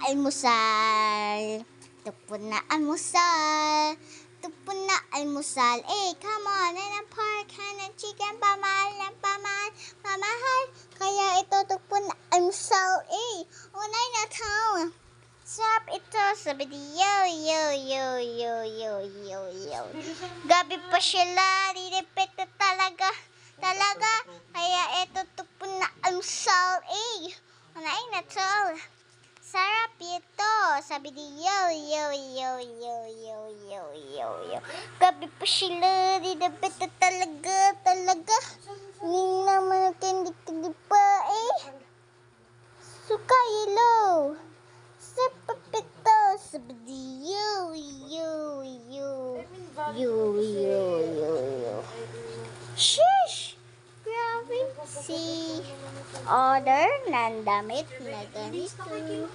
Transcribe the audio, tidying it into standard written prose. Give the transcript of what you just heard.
almusal. Tukpo na almusal. Tukpo na almusal. Come on, in a park, and chicken, pamahal, pamahal. Kaya ito, tukpo na almusal. Unay na to. Sarap ito, sabi di yo. Gabi pa sila, nilipit na talaga. Kaya ito, tukpo na almusal. Unay na to. Sarap ito, sabi di yo. Gabi pa sila, nilipit na talaga. Hindi naman hindi pa Sukaylo. Sapapito, sabi di yo. Sheesh! Grabe. Si order ng damit na ganito.